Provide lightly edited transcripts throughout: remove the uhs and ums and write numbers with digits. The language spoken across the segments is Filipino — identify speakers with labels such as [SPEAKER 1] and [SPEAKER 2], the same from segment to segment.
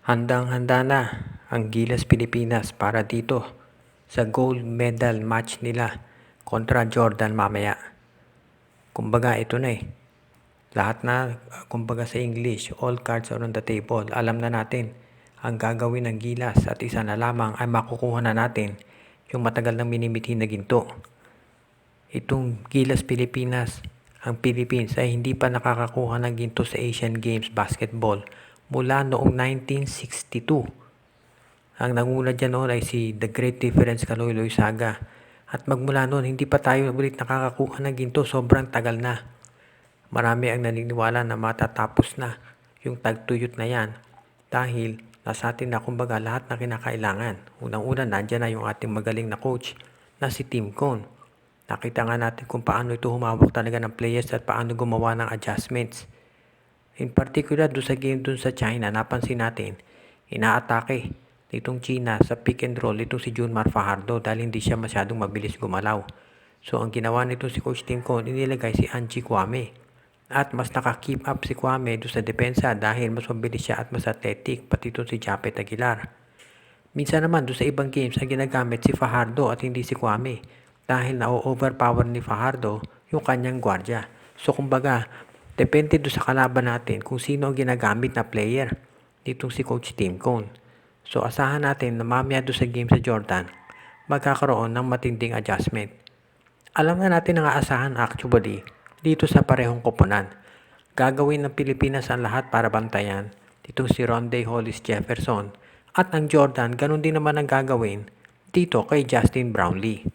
[SPEAKER 1] Handang-handa na ang Gilas Pilipinas para dito sa gold medal match nila kontra Jordan mamaya. Kumbaga ito na eh. Lahat na, kumbaga sa English, all cards are on the table. Alam na natin ang gagawin ng Gilas at isa na lamang ay makukuha na natin yung matagal nang minimithi na ginto. Itong Gilas Pilipinas, ang Philippines ay hindi pa nakakakuha ng ginto sa Asian Games Basketball mula noong 1962. Ang nanguna dyan noon ay si The Great Difference Kaloy Saga. At magmula noon, hindi pa tayo ulit nakakakuha ng ginto. Sobrang tagal na. Marami ang naniniwala na matatapos na yung tagtuyot na yan dahil nasa atin na kumbaga lahat na kinakailangan. Unang-una, nandyan na yung ating magaling na coach na si Tim Cone. Nakita nga natin kung paano ito humawak talaga ng players at paano gumawa ng adjustments. In particular, doon sa game doon sa China, napansin natin, inaatake nitong China sa pick and roll itong si Junmar Fajardo dahil hindi siya masyadong mabilis gumalaw. So, ang ginawa nito si Coach Tim Cone, inilagay si Angie Kwame. At mas naka-keep up si Kwame doon sa depensa dahil mas mabilis siya at mas athletic, pati ito si Japet Aguilar. Minsan naman doon sa ibang games ay ginagamit si Fajardo at hindi si Kwame dahil na-overpower ni Fajardo yung kanyang gwardya. So kumbaga, depende doon sa kalaban natin kung sino ang ginagamit na player ditong si Coach Tim Cone. So asahan natin na mamaya doon sa game sa Jordan, magkakaroon ng matinding adjustment. Alam na natin ang aasahan actually dito sa parehong koponan. Gagawin ng Pilipinas ang lahat para bantayan ditong si Rondae Hollis Jefferson at ang Jordan ganun din naman ang gagawin dito kay Justin Brownlee.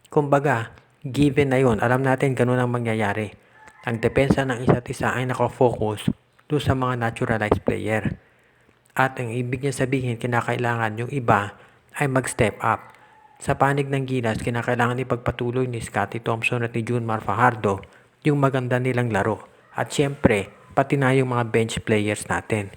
[SPEAKER 1] Kumbaga, given na yun, alam natin ganun ang mangyayari. Ang depensa ng isa't isa ay nakafocus doon sa mga naturalized player. At ang ibig niya sabihin, kinakailangan yung iba ay mag-step up. Sa panig ng Gilas, kinakailangan ipagpatuloy ni Scottie Thompson at ni Junmar Fajardo yung maganda nilang laro. At syempre, pati na yung mga bench players natin.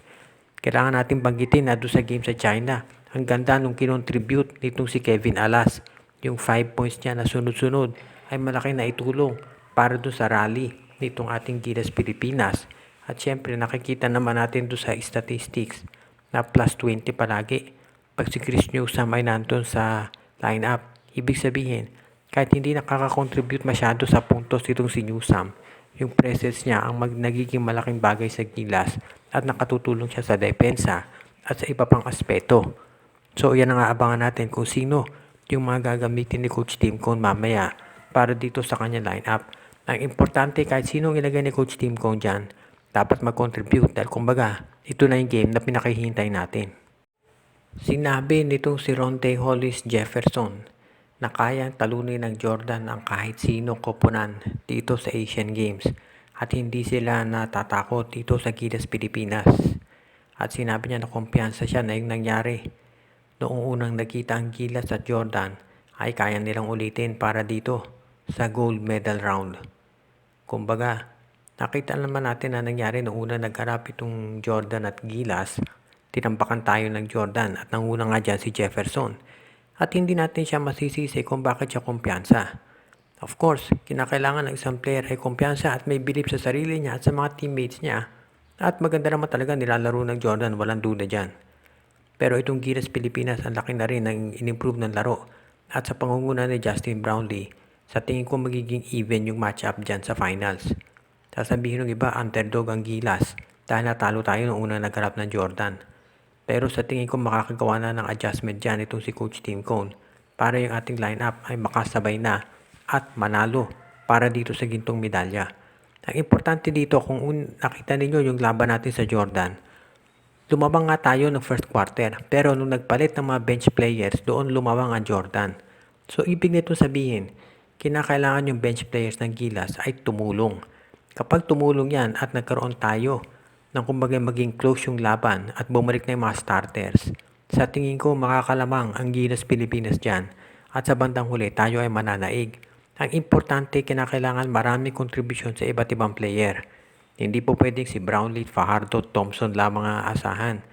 [SPEAKER 1] Kailangan natin banggitin na doon sa game sa China, ang ganda nung kinontribute nitong si Kevin Alas. Yung 5 points niya na sunod-sunod ay malaki na itulong para doon sa rally nitong ating Gilas Pilipinas. At syempre, nakikita naman natin doon sa statistics na plus 20 palagi. Pag si Chris Newsome ay nandun sa lineup, ibig sabihin, kahit hindi nakaka-contribute masyado sa puntos itong si Newsome, yung presence niya ang nagiging malaking bagay sa Gilas at nakatutulong siya sa depensa at sa iba pang aspeto. So yan ang aabangan natin kung sino yung mga gagamitin ni Coach Tim Cone mamaya para dito sa kanya lineup. Ang importante kahit sino ilagay ni Coach Tim Cone dyan, dapat mag-contribute dahil kumbaga ito na yung game na pinakihintay natin. Sinabi nitong si Rondae Hollis Jefferson na kayang talunin ng Jordan ang kahit sinong koponan dito sa Asian Games at hindi sila natatakot dito sa Gilas Pilipinas. At sinabi niya na kumpiyansa siya na yung nangyari noong unang nakita ang Gilas at Jordan ay kaya nilang ulitin para dito sa gold medal round. Kumbaga, nakita naman natin na nangyari noong unang nagharap itong Jordan at Gilas, tinampakan tayo ng Jordan at nanguna nga dyan si Jefferson. At hindi natin siya masisisi kung bakit siya kumpiyansa. Of course, kinakailangan ng isang player ay kumpiyansa at may belief sa sarili niya at sa mga teammates niya. At maganda naman talaga nilalaro ng Jordan, walang duda dyan. Pero itong Gilas Pilipinas, ang laki na rin ng in-improve ng laro. At sa pangunguna ni Justin Brownlee, sa tingin ko magiging even yung match-up dyan sa finals. Sasabihin ng iba, underdog ang Gilas dahil natalo tayo noong unang nagharap ng Jordan. Pero sa tingin ko makakagawa na ng adjustment dyan itong si Coach Tim Cone para yung ating lineup ay makasabay na at manalo para dito sa gintong medalya. Ang importante dito kung nakita ninyo yung laban natin sa Jordan, lumabang nga tayo ng first quarter pero nung nagpalit ng mga bench players doon lumabang ang Jordan. So ibig nito sabihin, kinakailangan yung bench players ng Gilas ay tumulong. Kapag tumulong yan at nagkaroon tayo nang kumbaga maging close yung laban at bumalik na yung mga starters, sa tingin ko makakalamang ang Gilas Pilipinas dyan at sa bandang huli tayo ay mananaig. Ang importante, kinakailangan marami kontribusyon sa iba't ibang player. Hindi po pwedeng si Brownlee, Fajardo, Thompson lamang ang aasahan.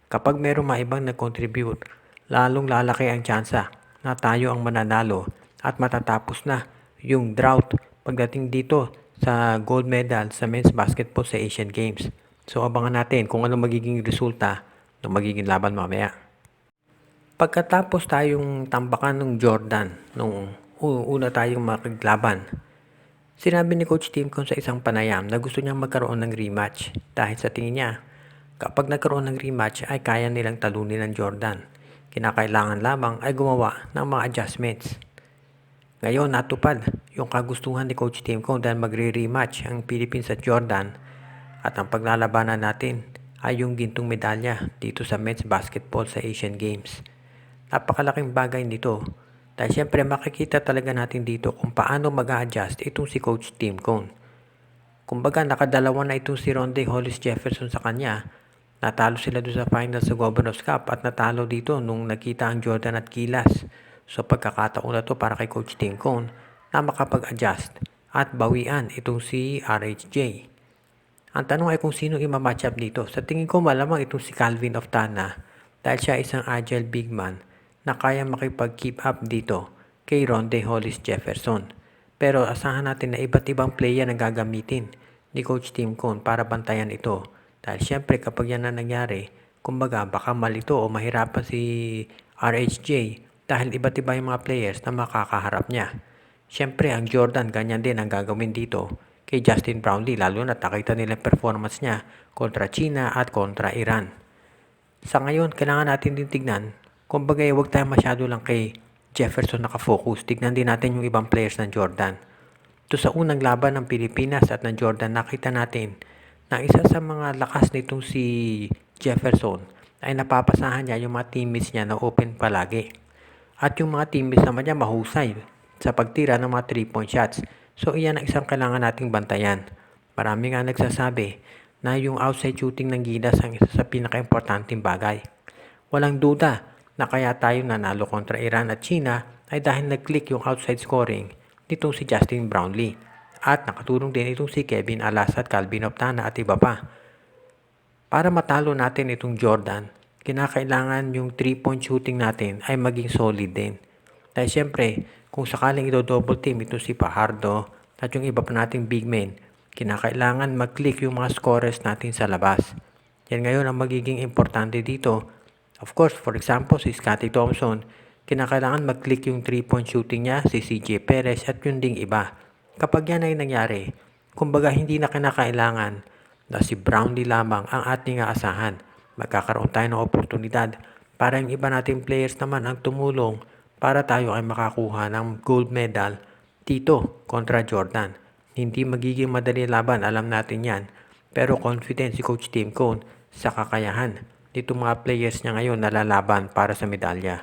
[SPEAKER 1] Kapag merong maibang nag-contribute, lalong lalaki ang tsansa na tayo ang mananalo at matatapos na yung drought pagdating dito sa gold medal sa men's basketball sa Asian Games. So abangan natin kung ano magiging resulta ng magiging laban mamaya. Pagkatapos tayong tambakan ng Jordan nung una tayong makiglaban, sinabi ni Coach Tim Cone sa isang panayam na gusto niyang magkaroon ng rematch dahil sa tingin niya, kapag nagkaroon ng rematch ay kaya nilang talunin ng Jordan. Kinakailangan lamang ay gumawa ng mga adjustments. Ngayon natupad yung kagustuhan ni Coach Tim Cone dahil magre-rematch ang Philippines at Jordan at ang paglalabanan natin ay yung gintong medalya dito sa men's basketball sa Asian Games. Napakalaking bagay nito dahil syempre makikita talaga natin dito kung paano mag-a-adjust itong si Coach Tim Cone. Kumbaga nakadalawa na itong si Rondae Hollis Jefferson sa kanya. Natalo sila doon sa final sa Governors Cup at natalo dito nung nakita ang Jordan at Gilas. So pagkakataon na to para kay Coach Tim Cone na makapag-adjust at bawian itong si RHJ. Ang tanong ay kung sino i-match up dito. Sa tingin ko malamang itong si Calvin Oftana dahil siya isang agile big man na kaya makipag-keep up dito kay Rondae Hollis Jefferson. Pero asahan natin na iba't ibang player na gagamitin ni Coach Tim Cone para bantayan ito. Dahil syempre kapag yan na nangyari, kumbaga baka malito o mahirapan si RHJ dahil iba't iba yung mga players na makakaharap niya. Syempre ang Jordan ganyan din ang gagawin dito kay Justin Brownlee lalo na nakita nila performance niya kontra China at kontra Iran. Sa ngayon kailangan natin din tignan, kumbaga huwag tayo masyado lang kay Jefferson nakafocus, tignan din natin yung ibang players ng Jordan. Ito sa unang laban ng Pilipinas at ng Jordan nakita natin na isa sa mga lakas nitong si Jefferson ay napapasahan niya yung mga teammates niya na open palagi. At yung mga teammates naman niya mahusay sa pagtira ng mga 3-point shots. So iyan ang isang kailangan nating bantayan. Marami nga nagsasabi na yung outside shooting ng Gilas ang isa sa pinaka-importanting bagay. Walang duda na kaya tayo nanalo kontra Iran at China ay dahil nag-click yung outside scoring nitong si Justin Brownlee. At nakatulong din itong si Kevin Alas at Calvin Oftana at iba pa. Para matalo natin itong Jordan, kinakailangan yung 3-point shooting natin ay maging solid din. Dahil syempre, kung sakaling double team ito si Fajardo at yung iba pa nating big men, kinakailangan mag-click yung mga scorers natin sa labas. Yan ngayon ang magiging importante dito. Of course, for example, si Scottie Thompson, kinakailangan mag-click yung 3-point shooting niya, si CJ Perez at yung ding iba. Kapag yan ay nangyari, kumbaga hindi na kinakailangan na si Brownlee lamang ang ating aasahan. Magkakaroon tayo ng oportunidad para yung iba nating players naman ang tumulong para tayo ay makakuha ng gold medal dito kontra Jordan. Hindi magiging madali laban, alam natin yan. Pero confident si Coach Tim Cone sa kakayahan dito mga players niya ngayon na lalaban para sa medalya.